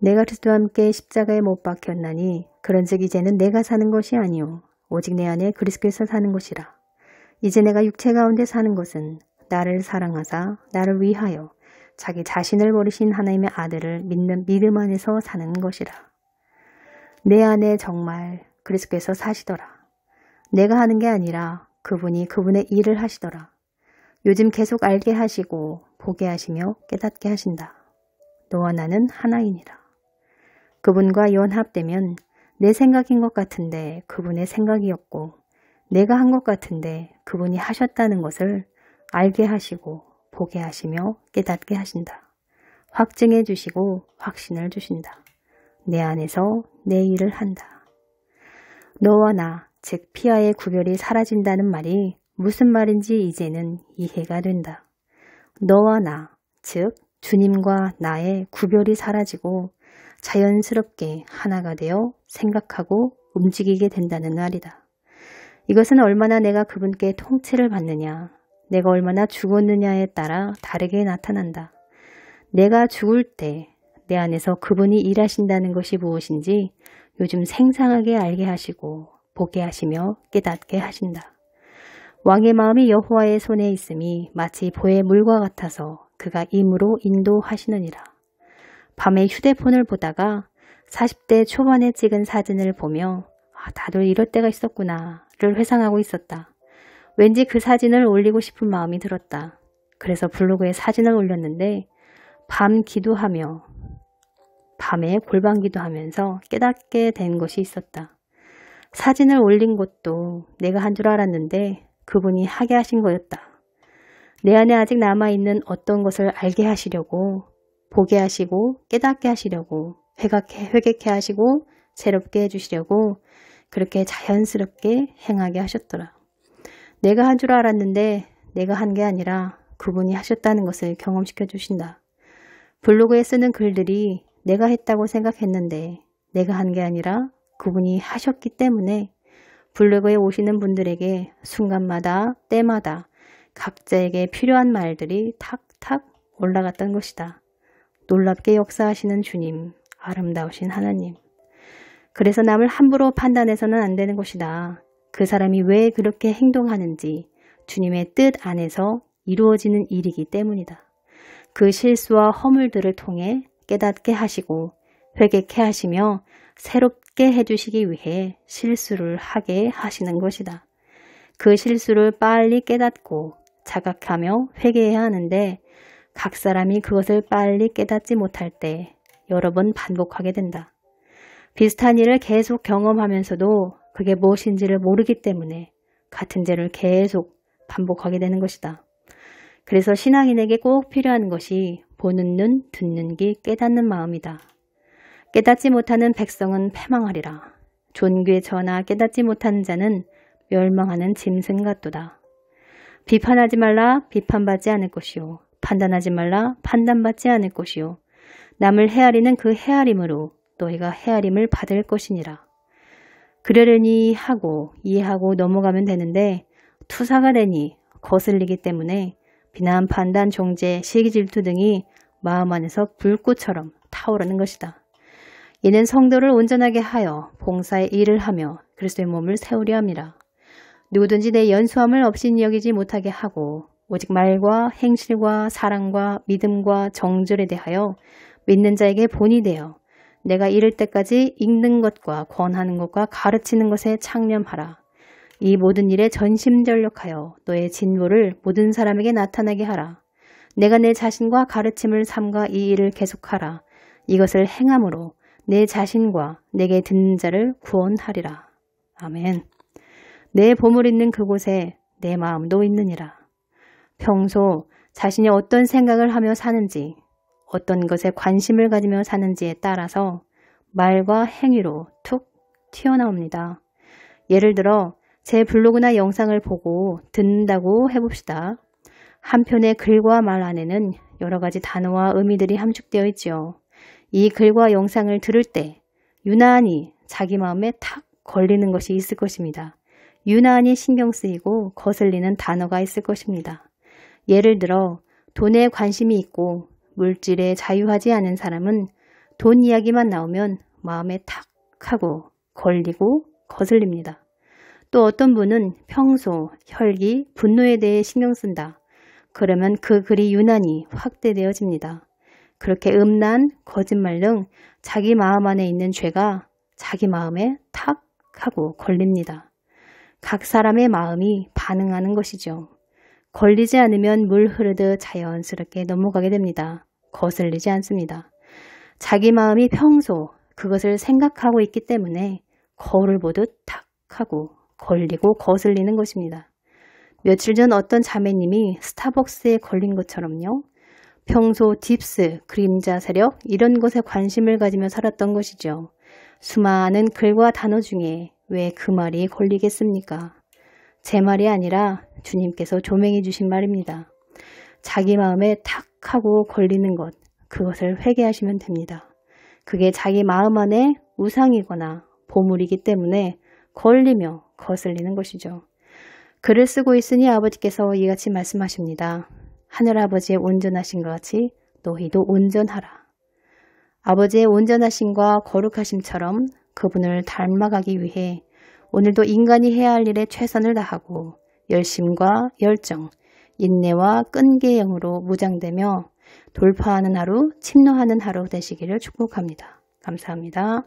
내가 그리스도와 함께 십자가에 못 박혔나니 그런즉 이제는 내가 사는 것이 아니요 오직 내 안에 그리스도께서 사는 것이라. 이제 내가 육체 가운데 사는 것은 나를 사랑하사 나를 위하여 자기 자신을 버리신 하나님의 아들을 믿는 믿음 안에서 사는 것이라. 내 안에 정말 그리스도께서 사시더라. 내가 하는 게 아니라 그분이 그분의 일을 하시더라. 요즘 계속 알게 하시고 보게 하시며 깨닫게 하신다. 너와 나는 하나이니라. 그분과 연합되면 내 생각인 것 같은데 그분의 생각이었고 내가 한 것 같은데 그분이 하셨다는 것을 알게 하시고 보게 하시며 깨닫게 하신다. 확증해 주시고 확신을 주신다. 내 안에서 내 일을 한다. 너와 나, 즉 피와의 구별이 사라진다는 말이 무슨 말인지 이제는 이해가 된다. 너와 나, 즉 주님과 나의 구별이 사라지고 자연스럽게 하나가 되어 생각하고 움직이게 된다는 말이다. 이것은 얼마나 내가 그분께 통치를 받느냐, 내가 얼마나 죽었느냐에 따라 다르게 나타난다. 내가 죽을 때 내 안에서 그분이 일하신다는 것이 무엇인지 요즘 생생하게 알게 하시고 보게 하시며 깨닫게 하신다. 왕의 마음이 여호와의 손에 있음이 마치 보의 물과 같아서 그가 임으로 인도하시느니라. 밤에 휴대폰을 보다가 40대 초반에 찍은 사진을 보며 나도 이럴 때가 있었구나를 회상하고 있었다. 왠지 그 사진을 올리고 싶은 마음이 들었다. 그래서 블로그에 사진을 올렸는데 밤 기도하며 밤에 골방 기도하면서 깨닫게 된 것이 있었다. 사진을 올린 것도 내가 한 줄 알았는데 그분이 하게 하신 거였다. 내 안에 아직 남아있는 어떤 것을 알게 하시려고 보게 하시고 깨닫게 하시려고 회개케 하시고 새롭게 해주시려고 그렇게 자연스럽게 행하게 하셨더라. 내가 한 줄 알았는데 내가 한 게 아니라 그분이 하셨다는 것을 경험시켜 주신다. 블로그에 쓰는 글들이 내가 했다고 생각했는데 내가 한 게 아니라 그분이 하셨기 때문에 블로그에 오시는 분들에게 순간마다 때마다 각자에게 필요한 말들이 탁탁 올라갔던 것이다. 놀랍게 역사하시는 주님, 아름다우신 하나님. 그래서 남을 함부로 판단해서는 안 되는 것이다. 그 사람이 왜 그렇게 행동하는지 주님의 뜻 안에서 이루어지는 일이기 때문이다. 그 실수와 허물들을 통해 깨닫게 하시고 회개케 하시며 새롭게 해주시기 위해 실수를 하게 하시는 것이다. 그 실수를 빨리 깨닫고 자각하며 회개해야 하는데 각 사람이 그것을 빨리 깨닫지 못할 때 여러 번 반복하게 된다. 비슷한 일을 계속 경험하면서도 그게 무엇인지를 모르기 때문에 같은 죄를 계속 반복하게 되는 것이다. 그래서 신앙인에게 꼭 필요한 것이 보는 눈, 듣는 귀, 깨닫는 마음이다. 깨닫지 못하는 백성은 패망하리라. 존귀에 처하나 깨닫지 못하는 자는 멸망하는 짐승 같도다. 비판하지 말라 비판받지 않을 것이요. 판단하지 말라 판단받지 않을 것이요. 남을 헤아리는 그 헤아림으로 너희가 헤아림을 받을 것이니라. 그러려니 하고 이해하고 넘어가면 되는데 투사가 되니 거슬리기 때문에 비난, 판단, 정죄, 시기, 질투 등이 마음 안에서 불꽃처럼 타오르는 것이다. 이는 성도를 온전하게 하여 봉사의 일을 하며 그리스도의 몸을 세우려 함이라. 누구든지 내 연수함을 없이 여기지 못하게 하고 오직 말과 행실과 사랑과 믿음과 정절에 대하여 믿는 자에게 본이 되어 내가 이를 때까지 읽는 것과 권하는 것과 가르치는 것에 창념하라. 이 모든 일에 전심전력하여 너의 진보를 모든 사람에게 나타나게 하라. 내가 내 자신과 가르침을 삼가 이 일을 계속하라. 이것을 행함으로 내 자신과 내게 듣는 자를 구원하리라. 아멘. 내 보물 있는 그곳에 내 마음도 있느니라. 평소 자신이 어떤 생각을 하며 사는지, 어떤 것에 관심을 가지며 사는지에 따라서 말과 행위로 툭 튀어나옵니다. 예를 들어 제 블로그나 영상을 보고 듣는다고 해봅시다. 한편의 글과 말 안에는 여러 가지 단어와 의미들이 함축되어 있지요. 이 글과 영상을 들을 때 유난히 자기 마음에 탁 걸리는 것이 있을 것입니다. 유난히 신경 쓰이고 거슬리는 단어가 있을 것입니다. 예를 들어 돈에 관심이 있고 물질에 자유하지 않은 사람은 돈 이야기만 나오면 마음에 탁 하고 걸리고 거슬립니다. 또 어떤 분은 평소 혈기, 분노에 대해 신경 쓴다. 그러면 그 글이 유난히 확대되어집니다. 그렇게 음란, 거짓말 등 자기 마음 안에 있는 죄가 자기 마음에 탁 하고 걸립니다. 각 사람의 마음이 반응하는 것이죠. 걸리지 않으면 물 흐르듯 자연스럽게 넘어가게 됩니다. 거슬리지 않습니다. 자기 마음이 평소 그것을 생각하고 있기 때문에 거울을 보듯 탁 하고 걸리고 거슬리는 것입니다. 며칠 전 어떤 자매님이 스타벅스에 걸린 것처럼요. 평소 딥스, 그림자 세력 이런 것에 관심을 가지며 살았던 것이죠. 수많은 글과 단어 중에 왜 그 말이 걸리겠습니까? 제 말이 아니라 주님께서 조명해 주신 말입니다. 자기 마음에 탁 하고 걸리는 것, 그것을 회개하시면 됩니다. 그게 자기 마음 안에 우상이거나 보물이기 때문에 걸리며 거슬리는 것이죠. 글을 쓰고 있으니 아버지께서 이같이 말씀하십니다. 하늘아버지의 온전하신 것 같이 너희도 온전하라. 아버지의 온전하심과 거룩하심처럼 그분을 닮아가기 위해 오늘도 인간이 해야 할 일에 최선을 다하고 열심과 열정, 인내와 끈기의 영으로 무장되며 돌파하는 하루, 침노하는 하루 되시기를 축복합니다. 감사합니다.